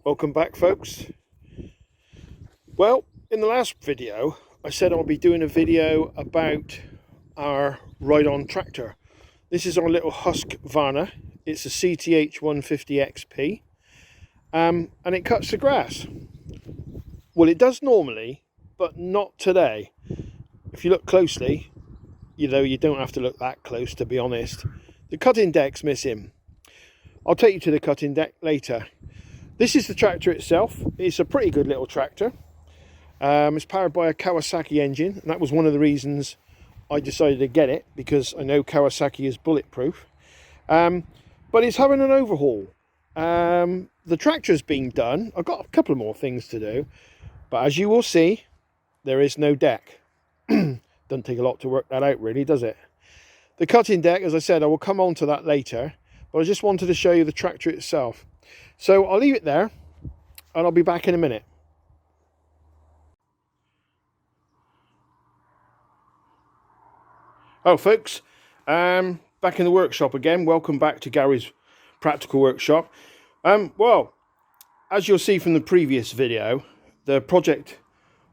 Welcome back, folks. Well, in the last video I said I'll be doing a video about our ride-on tractor. This is our little Husqvarna. It's a CTH 150 XP and it cuts the grass. Well, it does normally, but not today. If you look closely, you don't have to look that close, to be honest. The cutting deck's missing. I'll take you to the cutting deck later. This is the tractor itself. It's a pretty good little tractor. It's powered by a Kawasaki engine, and that was one of the reasons I decided to get it, because I know Kawasaki is bulletproof. But it's having an overhaul. The tractor's being done. I've got a couple of more things to do, but as you will see, there is no deck. Doesn't take a lot to work that out, really, does it? The cutting deck, as I said, I will come on to that later, but I just wanted to show you the tractor itself. So I'll leave it there, and I'll be back in a minute. Oh, folks, back in the workshop again. Welcome back to Gary's Practical Workshop. Well, as you'll see from the previous video, the project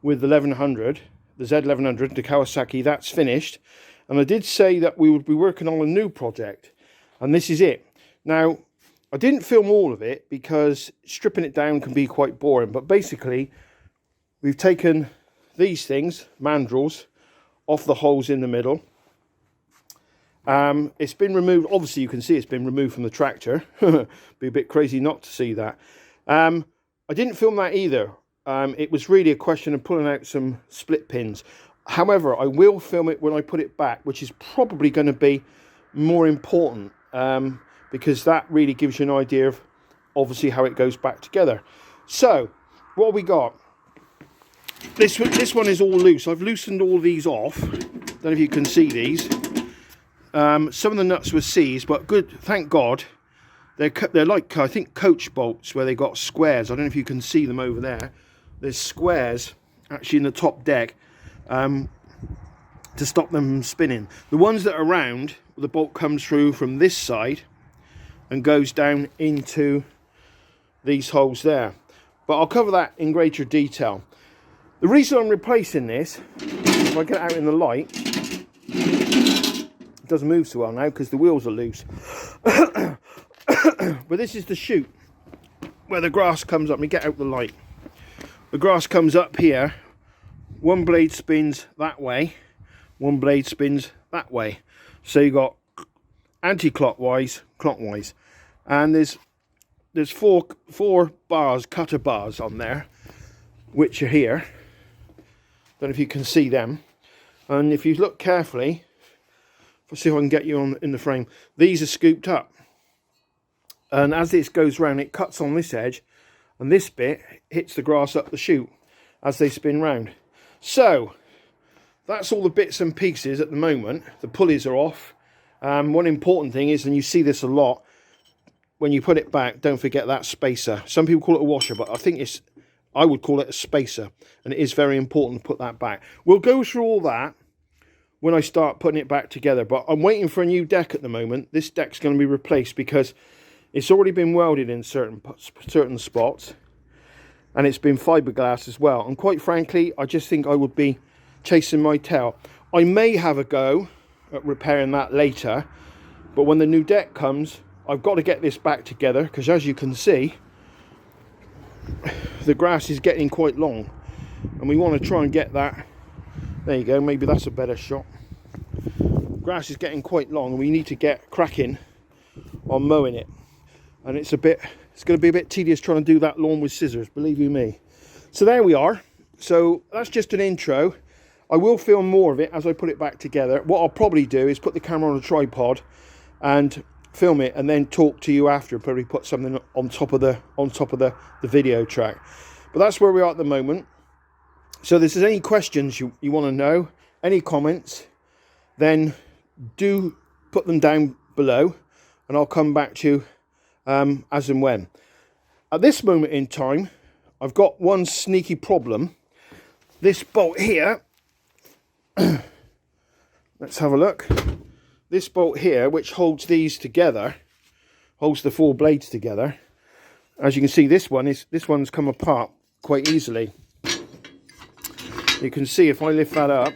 with the 1100, the Z1100, the Kawasaki, that's finished. And I did say that we would be working on a new project, and this is it. Now, I didn't film all of it because stripping it down can be quite boring, but basically we've taken these things, mandrels, off the holes in the middle. It's been removed. Obviously you can see it's been removed from the tractor. Be a bit crazy not to see that. I didn't film that either. It was really a question of pulling out some split pins. However, I will film it when I put it back, which is probably going to be more important, because that really gives you an idea of obviously how it goes back together. So what have we got? This one is all loose. I've loosened all these off. Don't know if you can see these. Some of the nuts were seized, but good, thank God. They're like, I think, coach bolts where they got squares. I don't know if you can see them over there. There's squares actually in the top deck to stop them from spinning. The ones that are round, the bolt comes through from this side and goes down into these holes there. But I'll cover that in greater detail. The reason I'm replacing this, if I get it out in the light, it doesn't move so well now because the wheels are loose. But this is the chute where the grass comes up. Let me get out the light. The grass comes up here. One blade spins that way, one blade spins that way. So you got anti-clockwise, clockwise, and there's four bars, cutter bars on there, which are here. Don't know if you can see them. And if you look carefully, let's see if I can get you on in the frame. These are scooped up, and as this goes round, it cuts on this edge, and this bit hits the grass up the chute as they spin round. So that's all the bits and pieces at the moment. The pulleys are off. One important thing is, and you see this a lot, when you put it back, don't forget that spacer. Some people call it a washer, but I would call it a spacer, and it is very important to put that back. We'll go through all that when I start putting it back together, but I'm waiting for a new deck at the moment. This deck's going to be replaced because it's already been welded in certain spots, and it's been fiberglass as well. And quite frankly, I just think I would be chasing my tail. I may have a go at repairing that later, but when the new deck comes, I've got to get this back together, because as you can see, the grass is getting quite long, and we want to try and get that. There you go, maybe that's a better shot. Grass is getting quite long, and we need to get cracking on mowing it. And it's going to be a bit tedious trying to do that lawn with scissors, believe you me. So there we are. So that's just an intro. I will film more of it as I put it back together. What I'll probably do is put the camera on a tripod and film it, and then talk to you after. Probably put something on top of the video track. But that's where we are at the moment. So if there's any questions you want to know, any comments, then do put them down below, and I'll come back to you as and when. At this moment in time, I've got one sneaky problem. This bolt here, let's have a look. This bolt here, which holds these together, holds the four blades together, As you can see, this one's come apart quite easily. You can see if I lift that up,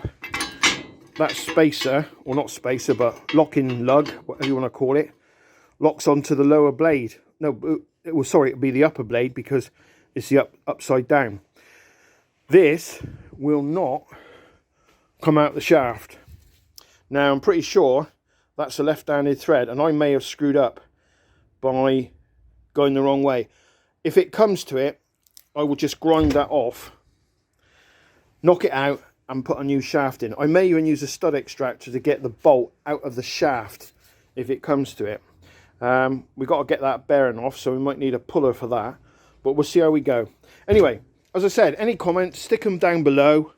that spacer, or not spacer, but locking lug, whatever you want to call it, locks onto the lower blade. No, sorry, it'll be the upper blade because it's the upside down. This will not come out the shaft. Now I'm pretty sure that's a left-handed thread, and I may have screwed up by going the wrong way. If it comes to it, I will just grind that off, knock it out, and put a new shaft in. I may even use a stud extractor to get the bolt out of the shaft if it comes to it. We've got to get that bearing off, so we might need a puller for that, but we'll see how we go. Anyway, as I said, any comments, stick them down below.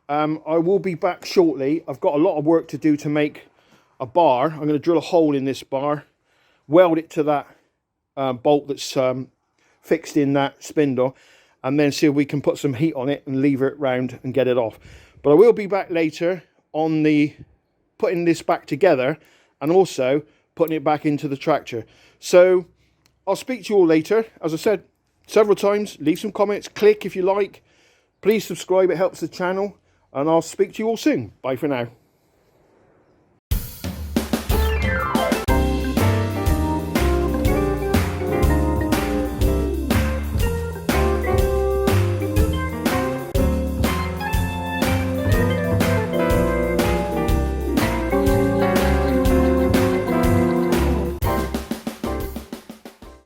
I will be back shortly. I've got a lot of work to do to make a bar. I'm going to drill a hole in this bar, weld it to that bolt that's fixed in that spindle, and then see if we can put some heat on it and lever it round and get it off. But I will be back later on the putting this back together and also putting it back into the tractor. So I'll speak to you all later. As I said several times, leave some comments, click if you like. Please subscribe, it helps the channel, and I'll speak to you all soon. Bye for now.